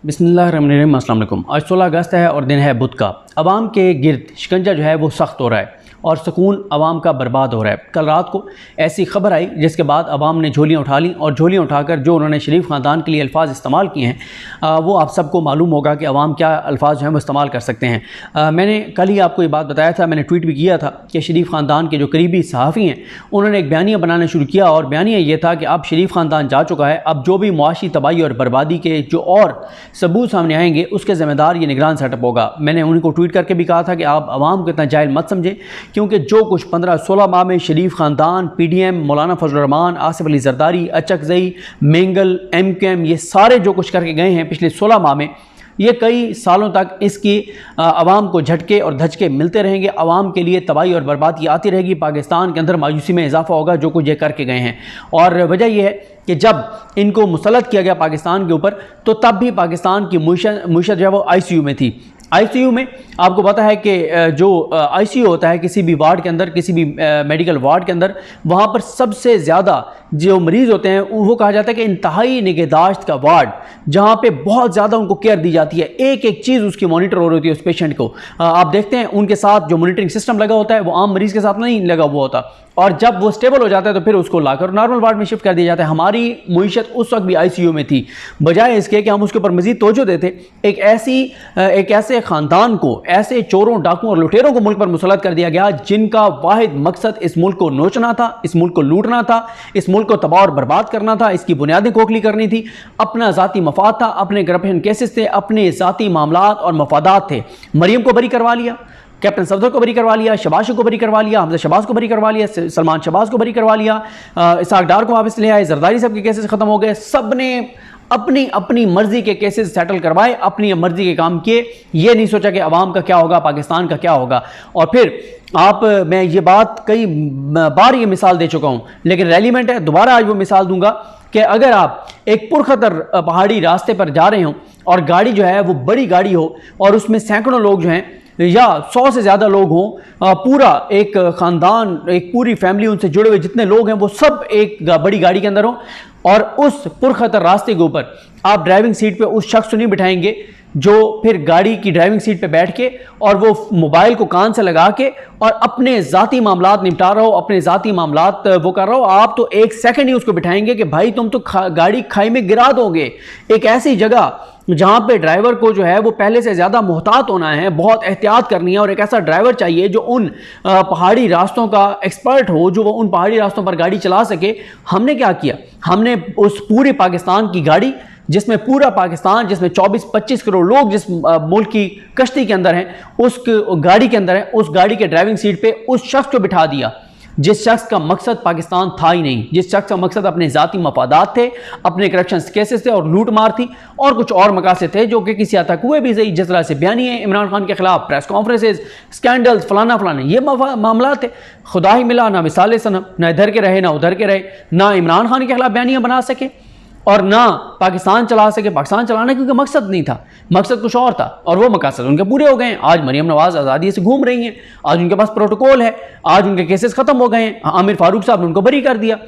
बिस्मिल्लाहिर्रहमानिर्रहीम। अस्सलाम वालेकुम। आज 16 अगस्त है और दिन है बुध का। अवाम के गिर्द शिकंजा जो है वो सख्त हो रहा है और सुकून अवाम का बर्बाद हो रहा है। कल रात को ऐसी खबर आई जिसके बाद अवाम ने झोलियाँ उठा लीं और झोलियाँ उठाकर जो उन्होंने शरीफ ख़ानदान के लिए अल्फाज इस्तेमाल किए हैं वो आप सबको मालूम होगा कि अवाम क्या अल्फाज जो हैं वो इस्तेमाल कर सकते हैं। मैंने कल ही आपको ये बात बताया था, मैंने ट्वीट भी किया था कि शरीफ ख़ानदान के जो करीबी सहाफ़ी हैं उन्होंने एक बयानिया बनाना शुरू किया और बयानिया ये था कि अब शरीफ ख़ानदान जा चुका है, अब जो भी मुआशी तबाही और बर्बादी के जो और सबूत सामने आएंगे उसके ज़िम्मेदार ये निगरान सेटअप होगा। मैंने उनको ट्वीट करके भी कहा था कि आप आवाम को इतना जाहिल मत समझें, क्योंकि जो कुछ 15-16 माह में शरीफ ख़ानदान, PDM, मौलाना फजल रहमान, आसिफ अली जरदारी, अचकज़ई, मेंगल, MQM, ये सारे जो कुछ करके गए हैं पिछले 16 माह में, ये कई सालों तक इसकी आवाम को झटके और धचके मिलते रहेंगे। आवाम के लिए तबाही और बर्बादी आती रहेगी। पाकिस्तान के अंदर मायूसी में इजाफा होगा जो कुछ ये करके गए हैं। और वजह यह है कि जब इनको मुसल्लत किया गया पाकिस्तान के ऊपर तो तब भी पाकिस्तान की मुईशत जो है वो ICU में थी। ICU में आपको पता है कि जो ICU होता है किसी भी वार्ड के अंदर, किसी भी मेडिकल वार्ड के अंदर, वहाँ पर सबसे ज़्यादा जो मरीज़ होते हैं वो कहा जाता है कि इंतहाई निगहदाश्त का वार्ड, जहाँ पे बहुत ज़्यादा उनको केयर दी जाती है, एक एक चीज़ उसकी मॉनिटर हो रही होती है उस पेशेंट को। आप देखते हैं उनके साथ जो मॉनिटरिंग सिस्टम लगा होता है वो आम मरीज़ के साथ नहीं लगा हुआ होता, और जब वो स्टेबल हो जाता है तो फिर उसको लाकर नॉर्मल वार्ड में शिफ्ट कर दिया जाता है। हमारी मुईशत उस वक्त भी ICU में थी, बजाय इसके कि हम उसके ऊपर मज़ीद तवज्जो देते। एक ऐसे ख़ानदान को, ऐसे चोरों, डाकुओं और लुटेरों को मुल्क पर मुसल्लत कर दिया गया जिनका वाहिद मकसद इस मुल्क को नोचना था, इस मुल्क को लूटना था, इस मुल्क को तबाह और बर्बाद करना था, इसकी बुनियादें खोखली करनी थी। अपना ज़ाती मफाद था, अपने करप्शन केसेस थे, अपने ज़ाती मामलात और मफादात थे। मरियम को बरी करवा लिया, कैप्टन सफदर को बरी करवा लिया, शबाश को बरी करवा लिया, हमजा शबाज को बरी करवा लिया, सलमान शबाज को बरी करवा लिया, इसाक डार को वापस ले आए, जरदारी साहब के केसेस ख़त्म हो गए। सब ने अपनी अपनी मर्जी के केसेस सेटल करवाए, अपनी मर्जी के काम किए। ये नहीं सोचा कि अवाम का क्या होगा, पाकिस्तान का क्या होगा। और फिर मैं ये बात कई बार ये मिसाल दे चुका हूँ, लेकिन रेलिवेंट है, दोबारा आज वो मिसाल दूंगा कि अगर आप एक पुरखतर पहाड़ी रास्ते पर जा रहे हो और गाड़ी जो है वो बड़ी गाड़ी हो और उसमें सैकड़ों लोग जो हैं या 100 से ज़्यादा लोग हों, पूरा एक ख़ानदान, एक पूरी फैमिली, उनसे जुड़े हुए जितने लोग हैं वो सब एक बड़ी गाड़ी के अंदर हों, और उस पुरखतर रास्ते के ऊपर आप ड्राइविंग सीट पे उस शख्स को नहीं बिठाएंगे जो फिर गाड़ी की ड्राइविंग सीट पे बैठ के और वो मोबाइल को कान से लगा के और अपने ज़ाती मामलात निपटा रहा हो, अपने ज़ाती मामलात वो कर रहा हो। आप तो एक सेकंड ही उसको बिठाएंगे कि भाई तुम तो गाड़ी खाई में गिरा दोगे। एक ऐसी जगह जहाँ पे ड्राइवर को जो है वो पहले से ज़्यादा मुहतात होना है, बहुत एहतियात करनी है, और एक ऐसा ड्राइवर चाहिए जो उन पहाड़ी रास्तों का एक्सपर्ट हो, जो वो उन पहाड़ी रास्तों पर गाड़ी चला सके। हमने क्या किया, हमने उस पूरे पाकिस्तान की गाड़ी, जिसमें पूरा पाकिस्तान, जिसमें 24-25 करोड़ लोग जिस मुल्क की कश्ती के अंदर हैं, उस गाड़ी के अंदर है, उस गाड़ी के ड्राइविंग सीट पे उस शख्स को बिठा दिया जिस शख्स का मकसद पाकिस्तान था ही नहीं, जिस शख्स का मकसद अपने ज़ाती मफादात थे, अपने करप्शन केसेस थे और लूट मार थी, और कुछ और मकासद थे जो कि किसी हद तक हुए भी सही। जिस तरह से बयानी है इमरान खान के खिलाफ, प्रेस कॉन्फ्रेंसेज, स्कैंडल्स, फलाना फलाना, ये मामला थे। खुदा ही मिला ना मिसाल सनम, ना इधर के रहे ना उधर के रहे, ना इमरान खान के खिलाफ बयानियाँ बना सके और ना पाकिस्तान चला सके। पाकिस्तान चलाना क्योंकि मकसद नहीं था, मकसद कुछ और था, और वो मकसद उनके पूरे हो गए हैं। आज मरियम नवाज आज़ादी से घूम रही हैं, आज उनके पास प्रोटोकॉल है, आज उनके केसेस ख़त्म हो गए हैं, आमिर फारूक साहब ने उनको बरी कर दिया।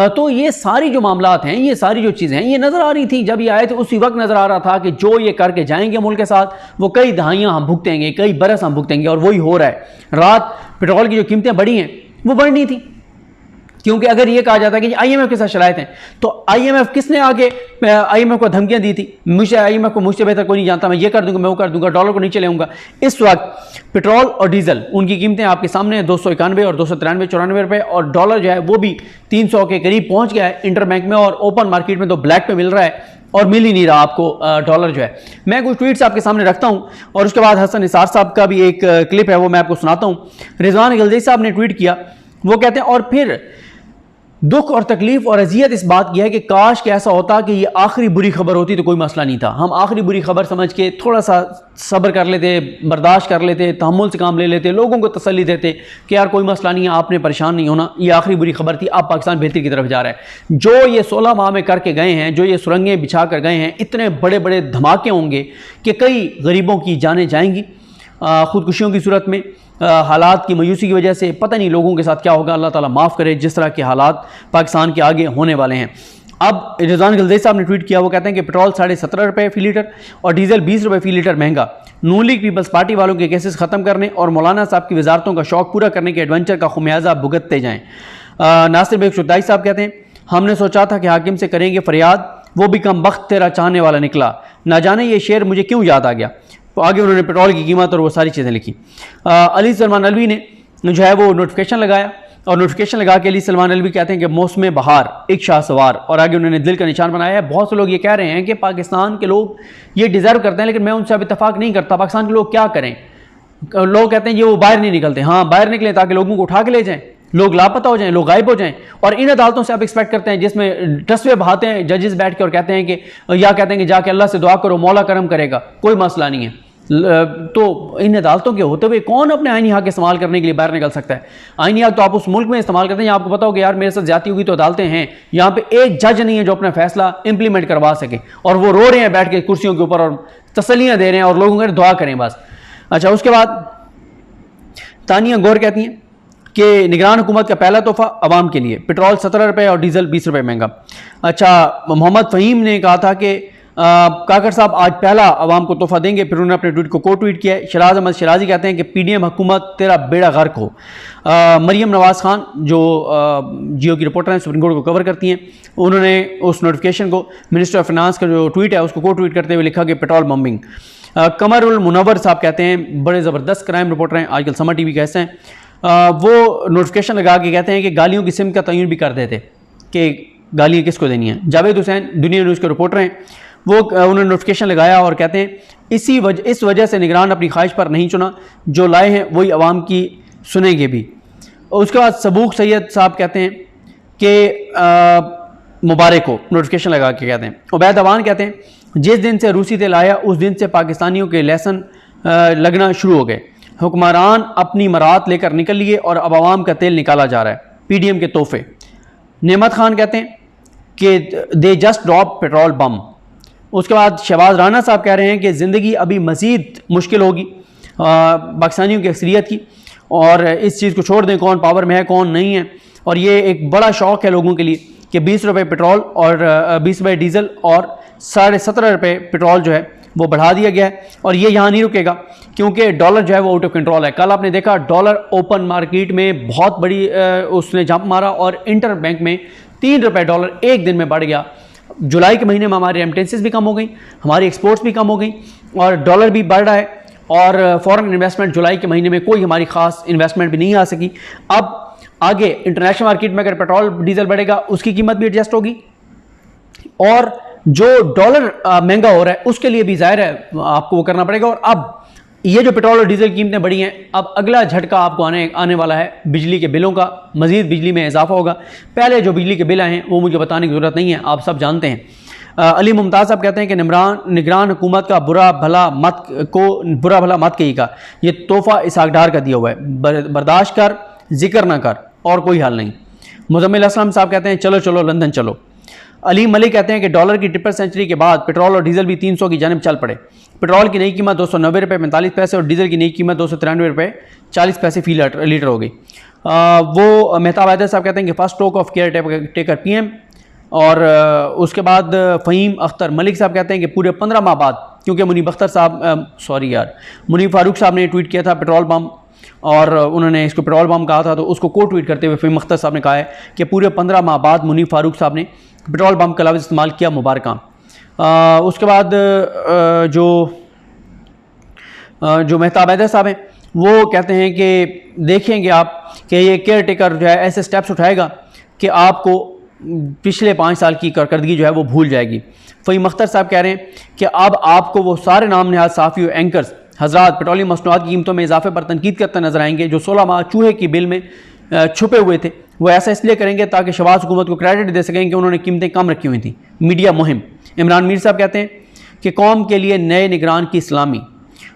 तो ये सारी जो मामलात हैं, ये सारी जो चीज़ें हैं, ये नज़र आ रही थी। जब ये आए थे उसी वक्त नज़र आ रहा था कि जो ये करके जाएंगे मुल्क के साथ, वो कई दहाइयाँ हम भुगतेंगे, कई बरस हम भुगतेंगे, और वही हो रहा है। रात पेट्रोल की जो कीमतें बढ़ी हैं वो बढ़नी थी, क्योंकि अगर ये कहा जाता है कि IMF के साथ शरायत हैं, तो IMF किसने आगे IMF को धमकियां दी थी, मुझे IMF को मुझसे बेहतर कोई नहीं जानता, मैं ये कर दूंगा, मैं वो कर दूंगा, डॉलर को नीचे ले आऊंगा। इस वक्त पेट्रोल और डीजल, उनकी कीमतें आपके सामने हैं, 291 और 293-94 रुपये, और डॉलर जो है वो भी 300 के करीब पहुंच गया है इंटरबैंक में, और ओपन मार्केट में तो ब्लैक पे मिल रहा है और मिल ही नहीं रहा आपको डॉलर जो है। मैं कुछ ट्वीट्स आपके सामने रखता हूं और उसके बाद हसन निसार साहब का भी एक क्लिप है वो मैं आपको सुनाता हूं। रिजवान गलदी साहब ने ट्वीट किया, वो कहते हैं, और फिर दुख और तकलीफ और अजियत इस बात की है कि काश कि ऐसा होता कि ये आखिरी बुरी खबर होती तो कोई मसला नहीं था। हम आखिरी बुरी खबर समझ के थोड़ा सा सब्र कर लेते, बर्दाश्त कर लेते, तहम्मुल से काम ले लेते, लोगों को तसल्ली देते कि यार कोई मसला नहीं है, आपने परेशान नहीं होना, ये आखिरी बुरी खबर थी, अब पाकिस्तान बेहतरी की तरफ जा रहा है। जो ये 16 माह में करके गए हैं, जो ये सुरंगें बिछा कर गए हैं, इतने बड़े बड़े धमाके होंगे कि कई गरीबों की जानें जाएंगी ख़ुदकुशियों की सूरत में। हालात की मायूसी की वजह से पता नहीं लोगों के साथ क्या होगा, अल्लाह ताला माफ़ करे जिस तरह के हालात पाकिस्तान के आगे होने वाले हैं। अब रिजवान गलज़ई साहब ने ट्वीट किया, वो कहते हैं कि पेट्रोल 17.5 रुपये फी लीटर और डीजल 20 रुपये फी लीटर महंगा। नून लीग पीपल्स पार्टी वालों के केसेस ख़त्म करने और मौलाना साहब की वजारतों का शौक पूरा करने के एडवेंचर का खुमियाजा भुगतते जाएँ। नासिर बेग शुद्दाई साहब कहते हैं, हमने सोचा था कि हाकिम से करेंगे फरियाद, वो भी कम बख्त तेरा चाहने वाला निकला, ना जाने ये शेर मुझे क्यों याद आ गया। तो आगे उन्होंने पेट्रोल की कीमत और वो सारी चीज़ें लिखी। अली सलमान अलवी ने जो है वो नोटिफिकेशन लगाया और नोटिफिकेशन लगा के अली सलमान अलवी कहते हैं कि मौसम बहार एक शाह सवार, और आगे उन्होंने दिल का निशान बनाया है। बहुत से लोग ये कह रहे हैं कि पाकिस्तान के लोग ये डिज़र्व करते हैं, लेकिन मैं उनसे अब इत्तेफाक नहीं करता। पाकिस्तान के लोग क्या करें? लोग कहते हैं ये वो बाहर नहीं निकलते। हाँ, बाहर निकले ताकि लोगों को उठा के ले जाएं, लोग लापता हो जाएं, लोग गायब हो जाएं। और इन अदालतों से आप एक्सपेक्ट करते हैं जिसमें टसवे बहाते हैं जजेस बैठ के और कहते हैं कि या कहते हैं कि जाके अल्लाह से दुआ करो, मौला करम करेगा, कोई मसला नहीं है। तो इन अदालतों के होते हुए कौन अपने आईनी हक इस्तेमाल करने के लिए बाहर निकल सकता है? आईनी हक तो आप उस मुल्क में इस्तेमाल करते हैं आपको पता हो कि यार मेरे साथ ज्यादती होगी, तो अदालतें हैं। यहाँ पे एक जज नहीं है जो अपना फैसला इंप्लीमेंट करवा सके, और वो रो रहे हैं बैठ के कुर्सियों के ऊपर और तसल्लियाँ दे रहे हैं और लोगों को दुआ करें बस। अच्छा, उसके बाद तानिया गौर कहती हैं कि निगरान हुकूमत का पहला तोहफा अवाम के लिए, पेट्रोल 17 रुपये और डीजल 20 रुपये महंगा। अच्छा, मोहम्मद फ़हीम ने कहा था कि काकर साहब आज पहला अवाम को तोहफा देंगे, फिर उन्होंने अपने ट्वीट को को ट्वीट किया है। शराज अहमद शराजी कहते हैं कि पीडीएम हुकूमत तेरा बेड़ा गर्क हो। मरियम नवाज़ खान जो जियो की रिपोर्टर हैं, सुप्रीम कोर्ट को कवर करती हैं, उन्होंने उस नोटिफिकेशन को मिनिस्टर ऑफ फाइनेंस का जो ट्वीट है उसको को ट्वीट करते हुए लिखा कि पेट्रोल बम्बिंग। कमरुल मुनव्वर साहब कहते हैं, बड़े ज़बरदस्त क्राइम रिपोर्टर हैं, आजकल समा टीवी का हिस्सा हैं। वो नोटिफिकेशन लगा के कहते हैं कि गालियों की सिम का तयन भी कर देते कि गालियाँ किसको देनी है। जावेद हुसैन दुनिया न्यूज़ के रिपोर्टर हैं, वो उन्होंने नोटिफिकेशन लगाया और कहते हैं इस वजह से निगरान अपनी ख्वाहिश पर नहीं चुना, जो लाए हैं वही अवाम की सुनेंगे भी। उसके बाद सबूक सैयद साहब कहते हैं कि मुबारक को नोटिफिकेशन लगा के कहते हैं। उबैद अवान कहते हैं, जिस दिन से रूसी तेल आया उस दिन से पाकिस्तानियों के लेसन लगना शुरू हो गए। हुक्मरान अपनी मरात लेकर निकल लिए और अब अवाम का तेल निकाला जा रहा है, पीडीएम के तोहफे। नेमत खान कहते हैं कि they just drop petrol bomb. उसके बाद शहबाज राना साहब कह रहे हैं कि ज़िंदगी अभी मज़ीद मुश्किल होगी पाकिस्तानियों की अक्सरियत की, और इस चीज़ को छोड़ दें कौन पावर में है कौन नहीं है। और ये एक बड़ा शौक़ है लोगों के लिए कि 20 रुपये पेट्रोल और 20 रुपये डीजल और 17.5 रुपये पेट्रोल जो है वो बढ़ा दिया गया है। और ये यहाँ नहीं रुकेगा क्योंकि डॉलर जो है वो आउट ऑफ कंट्रोल है। कल आपने देखा डॉलर ओपन मार्केट में बहुत बड़ी उसने जंप मारा और इंटर बैंक में 3 रुपये डॉलर एक दिन में बढ़ गया। जुलाई के महीने में हमारी रेमिटेंसेस भी कम हो गई, हमारी एक्सपोर्ट्स भी कम हो गई और डॉलर भी बढ़ रहा है। और फॉरेन इन्वेस्टमेंट जुलाई के महीने में कोई हमारी खास इन्वेस्टमेंट भी नहीं आ सकी। अब आगे इंटरनेशनल मार्केट में अगर पेट्रोल डीजल बढ़ेगा उसकी कीमत भी एडजस्ट होगी, और जो डॉलर महंगा हो रहा है उसके लिए भी ज़ाहिर है आपको वो करना पड़ेगा। और अब ये जो पेट्रोल और डीजल की कीमतें बढ़ी हैं, अब अगला झटका आपको आने वाला है बिजली के बिलों का। मज़ीद बिजली में इजाफा होगा। पहले जो बिजली के बिल आए हैं वो मुझे बताने की ज़रूरत नहीं है, आप सब जानते हैं। अली मुमताज़ साहब कहते हैं कि निगरान हुकूमत का बुरा भला मत कहिएगा, ये तोहफा इसहाक डार का दिया हुआ है, बर्दाश्त कर, जिक्र ना कर और कोई हाल नहीं। मुजम्मिल असलम साहब कहते हैं चलो चलो लंदन चलो। अली मलिक कहते हैं कि डॉलर की ट्रिपल सेंचुरी के बाद पेट्रोल और डीजल भी 300 की जानिब चल पड़े। पेट्रोल की नई कीमत 290 रुपये 45 पैसे और डीजल की नई कीमत 293 रुपये 40 पैसे फी लीटर हो गई। वो मेहताब हैदर साहब कहते हैं कि first stroke of care taker PM. और उसके बाद फ़हीम अख्तर मलिक साहब कहते हैं कि पूरे 15 माह बाद, क्योंकि मुनीफ फारूक साहब ने ट्वीट किया था पेट्रोल बम और उन्होंने इसको पेट्रोल बम कहा था, तो उसको को ट्वीट करते हुए फ़हीम अख्तर साहब ने कहा है कि पूरे 15 माह बाद मुनीफ फारूक साहब ने पेट्रोल बम का लफ्ज़ इस्तेमाल किया, मुबारक। उसके बाद जो मेहताब हैदर साहब हैं वो कहते हैं कि देखेंगे आप कि ये केयर टेकर जो है ऐसे स्टेप्स उठाएगा कि आपको पिछले 5 साल की कारकर्दगी जो है वो भूल जाएगी। फ़हीम अख्तर साहब कह रहे हैं कि अब आपको वो सारे नाम नहाद साफ़ी और एंकर्स हजरात पेट्रोलियम मसनूआत की कीमतों में इजाफे पर तनकीद करते नजर आएंगे जो 16 माह चूहे की बिल में छुपे हुए थे। वो ऐसा इसलिए करेंगे ताकि शहबाज हुकूमत को क्रेडिट दे सकें कि उन्होंने कीमतें कम रखी हुई थी। मीडिया मुहिम। इमरान मीर साहब कहते हैं कि कौम के लिए नए निगरान की सलामी।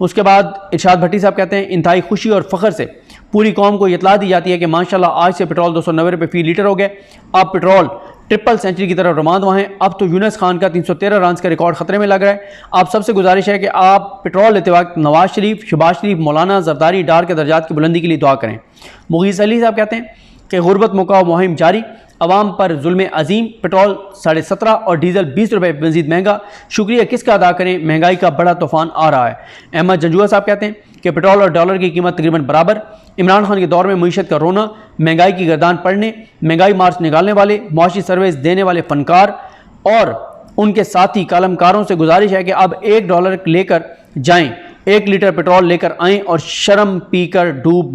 उसके बाद इरशाद भट्टी साहब कहते हैं इंतहाई खुशी और फ़ख्र से पूरी कौम को इतला दी जाती है कि माशाल्लाह आज से पेट्रोल 290 रुपये फी लीटर हो गए। अब पेट्रोल ट्रिपल सेंचुरी की तरफ रवाना हुआ है। अब तो यूनुस खान का 313 रन का रिकॉर्ड खतरे में लग रहा है। आप सबसे गुजारिश है कि आप पेट्रोल लेते वक्त नवाज शरीफ, शहबाज शरीफ, मौलाना जरदारी डार के दर्जात की बुलंदी के लिए दुआ करें। मुगीस अली साहब कहते हैं कि गुर्बत मुकाओ मुहिम जारी, अवाम पर जुल्म अजीम, पेट्रोल 17.5 और डीजल 20 रुपये मजीद महंगा, शुक्रिया किसका अदा करें, महंगाई का बड़ा तूफान आ रहा है। अहमद जंजुआ साहब कहते हैं कि पेट्रोल और डॉलर की कीमत तकरीबन बराबर, इमरान खान के दौर में मईशत का रोना, महंगाई की गर्दान पड़ने, महंगाई मार्च निकालने वाले, मुआशी सर्विस देने वाले फनकार और उनके साथी कलमकारों से गुजारिश है कि अब $1 लेकर जाएं, 1 लीटर पेट्रोल लेकर आएं और शर्म पीकर डूब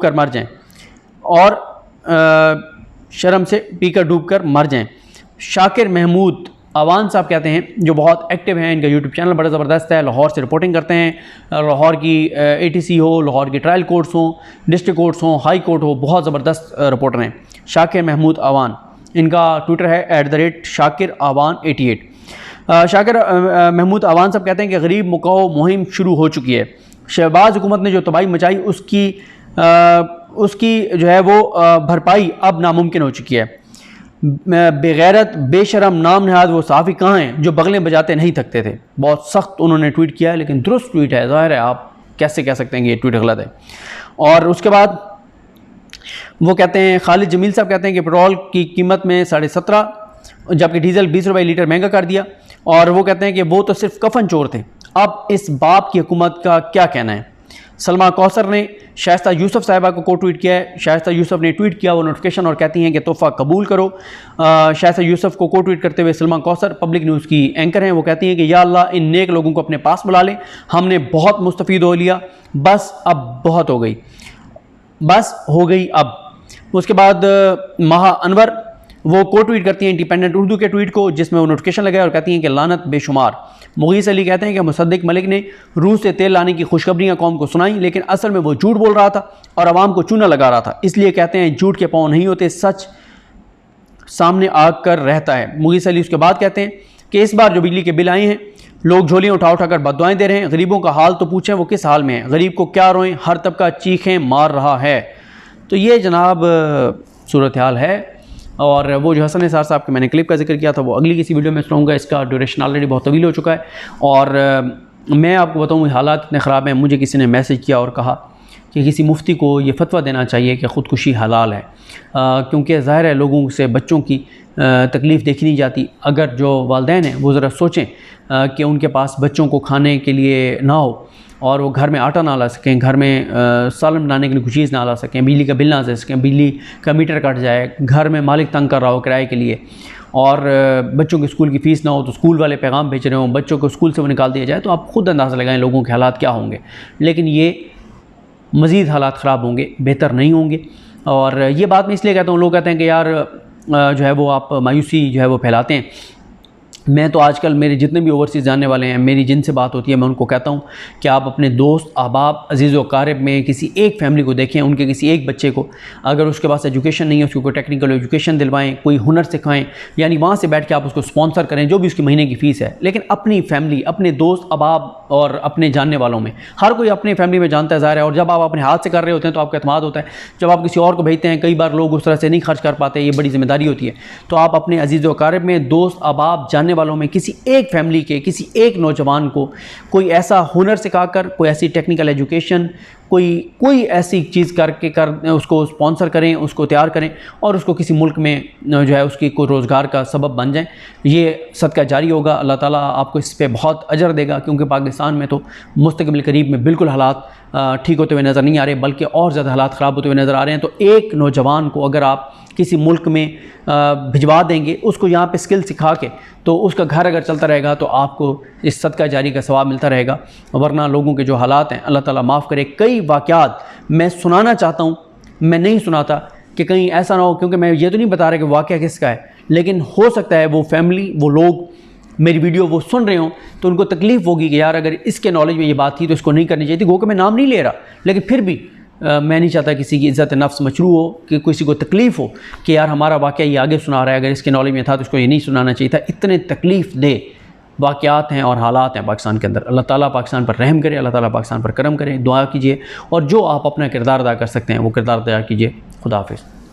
कर मर जाएं और शर्म से पीकर डूब कर मर जाएं। शाकिर महमूद अवान साहब कहते हैं, जो बहुत एक्टिव हैं, इनका यूट्यूब चैनल बड़ा ज़बरदस्त है, लाहौर से रिपोर्टिंग करते हैं, लाहौर की ATC हो, लाहौर की ट्रायल कोर्ट्स हों, डिस्ट्रिक्ट कोर्ट्स हों, हाई कोर्ट हो, बहुत ज़बरदस्त रिपोर्टर हैं। शाकिर महमूद अवान, इनका ट्विटर है @shakiravaan88। शाकिर महमूद अवान साहब कहते हैं कि गरीब मुकाओ मुहिम शुरू हो चुकी है। शहबाज हुकूमत ने जो तबाही मचाई उसकी जो है वो भरपाई अब नामुमकिन हो चुकी है। बेगैरत बेशरम नाम नहाद वो सहाफ़ी कहाँ हैं जो बगलें बजाते नहीं थकते थे। बहुत सख्त उन्होंने ट्वीट किया है, लेकिन दुरुस्त ट्वीट है, ज़ाहिर है आप कैसे कह सकते हैं कि ये ट्वीट गलत है। और उसके बाद वो कहते हैं, खालिद जमील साहब कहते हैं कि पेट्रोल की कीमत में 17.5 जबकि डीजल 20 रुपये लीटर महंगा कर दिया। और वो कहते हैं कि वो तो सिर्फ कफन चोर थे, अब इस बाप की हुकूमत का क्या कहना है। सलमा कौसर ने शाइस्ता यूसुफ साहिबा को ट्वीट किया है। शाइस्ता यूसुफ ने ट्वीट किया वो नोटिफिकेशन और कहती हैं कि तोहफ़ा कबूल करो। शाइस्ता यूसुफ को ट्वीट करते हुए सलमा कौसर पब्लिक न्यूज़ की एंकर हैं, वो कहती हैं कि या अल्लाह इन नेक लोगों को अपने पास बुला लें, हमने बहुत मुस्तफ़ीद हो लिया, बस अब बहुत हो गई, बस हो गई अब। उसके बाद महा अनवर वो ट्वीट करती हैं इंडिपेंडेंट उर्दू के ट्वीट को, जिसमें वो नोटिफिकेशन लगाए और कहती हैं कि लानत बेशुमार। मुगीस अली कहते हैं कि मुसद्दिक मलिक ने रूस से तेल लाने की खुशखबरियाँ कौम को सुनाई, लेकिन असल में वो झूठ बोल रहा था और आवाम को चूना लगा रहा था, इसलिए कहते हैं झूठ के पाँव नहीं होते, सच सामने आकर रहता है। मुगीस अली उसके बाद कहते हैं कि इस बार जो बिजली के बिल आए हैं, लोग झोलियाँ उठा उठा कर बददुआएं दे रहे हैं, गरीबों का हाल तो पूछें वो किस हाल में है, गरीब को क्या रोएं, हर तबका चीखें मार रहा है। तो ये जनाब सूरत हाल है। और वो जो हसन निसार साहब के मैंने क्लिप का जिक्र किया था वो अगली किसी वीडियो में सुनाऊंगा, इसका ड्यूरेशन ऑलरेडी बहुत तवील हो चुका है। और मैं आपको बताऊँ हालात इतने ख़राब हैं, मुझे किसी ने मैसेज किया और कहा कि किसी मुफ्ती को ये फतवा देना चाहिए कि ख़ुदकुशी हलाल है, क्योंकि ज़ाहिर है लोगों से बच्चों की तकलीफ़ देखी नहीं जाती। अगर जो वालिदैन हैं वो ज़रा सोचें कि उनके पास बच्चों को खाने के लिए ना हो और वो घर में आटा ना ला सकें, घर में सालन बनाने के लिए कुछ चीज़ ना ला सकें, बिजली का बिल ना दे सकें, बिजली का मीटर कट जाए, घर में मालिक तंग कर रहा हो किराए के लिए, और बच्चों की स्कूल की फ़ीस ना हो तो स्कूल वाले पैगाम भेज रहे हों, बच्चों को स्कूल से वो निकाल दिया जाए, तो आप ख़ुद अंदाज़ा लगाएं लोगों के हालात क्या होंगे। लेकिन ये मज़ीद हालात ख़राब होंगे, बेहतर नहीं होंगे। और ये बात मैं इसलिए कहता हूँ, लोग कहते हैं कि यार जो है वो आप मायूसी जो है वो फैलाते हैं। मैं तो आजकल मेरे जितने भी ओवरसीज़ जाने वाले हैं, मेरी जिनसे बात होती है, मैं उनको कहता हूँ कि आप अपने दोस्त अहबाब अजीज़ व क़ारिब में किसी एक फैमिली को देखें, उनके किसी एक बच्चे को, अगर उसके पास एजुकेशन नहीं है उसको कोई टेक्निकल एजुकेशन दिलवाएं, कोई हुनर सिखाएं, यानी वहाँ से बैठ के आप उसको स्पॉन्सर करें जो भी उसकी महीने की फ़ीस है। लेकिन अपनी फैमिली, अपने दोस्त अहबाब और अपने जानने वालों में, हर कोई अपनी फैमिली में जानता है ज़ाहिर है, और जब आप अपने हाथ से कर रहे होते हैं तो आपका एतमाद होता है। जब आप किसी और को भेजते हैं, कई बार लोग उस तरह से नहीं खर्च कर पाते, ये बड़ी ज़िम्मेदारी होती है। तो आप अपने अजीज़ व क़ारिब में, दोस्त अहबाब जानने वालों में किसी एक फैमिली के किसी एक नौजवान को कोई ऐसा हुनर सिखाकर, कोई ऐसी टेक्निकल एजुकेशन, कोई ऐसी चीज़ करके उसको स्पॉन्सर करें, उसको तैयार करें और उसको किसी मुल्क में जो है उसकी कोई रोज़गार का सबब बन जाए। ये सदका जारी होगा, अल्लाह ताला आपको इस पर बहुत अजर देगा, क्योंकि पाकिस्तान में तो मुस्तक़बिल करीब में बिल्कुल हालात ठीक होते हुए नज़र नहीं आ रहे, बल्कि और ज़्यादा हालात ख़राब होते हुए नज़र आ रहे हैं। तो एक नौजवान को अगर आप किसी मुल्क में भिजवा देंगे, उसको यहाँ पे स्किल सिखा के, तो उसका घर अगर चलता रहेगा तो आपको इस सदका जारी का सवाब मिलता रहेगा। वरना लोगों के जो हालात हैं, अल्लाह ताला माफ़ करे। कई वाक़यात मैं सुनाना चाहता हूँ, मैं नहीं सुनाता कि कहीं ऐसा ना हो, क्योंकि मैं ये तो नहीं बता रहा कि वाक़या किसका है, लेकिन हो सकता है वो फैमिली, वो लोग मेरी वीडियो वो सुन रहे हों तो उनको तकलीफ़ होगी कि यार अगर इसके नॉलेज में ये बात थी तो इसको नहीं करनी चाहिए थी। गो कि मैं नाम नहीं ले रहा, लेकिन फिर भी मैं नहीं चाहता किसी की इज़्ज़त नफ्स मचरू हो, कि किसी को तकलीफ़ हो कि यार हमारा वाक़या ये आगे सुना रहा है, अगर इसके नॉलेज में था तो इसको ये नहीं सुनाना चाहिए था। इतने तकलीफ़ दे वाक़यात हैं और हालात हैं पाकिस्तान के अंदर। अल्लाह ताला पाकिस्तान पर रहम करे, अल्लाह ताला पाकिस्तान पर करम करे। दुआ कीजिए और जो आप अपना किरदार अदा कर सकते हैं वो किरदार अदा कीजिए। खुदा हाफ़िज़।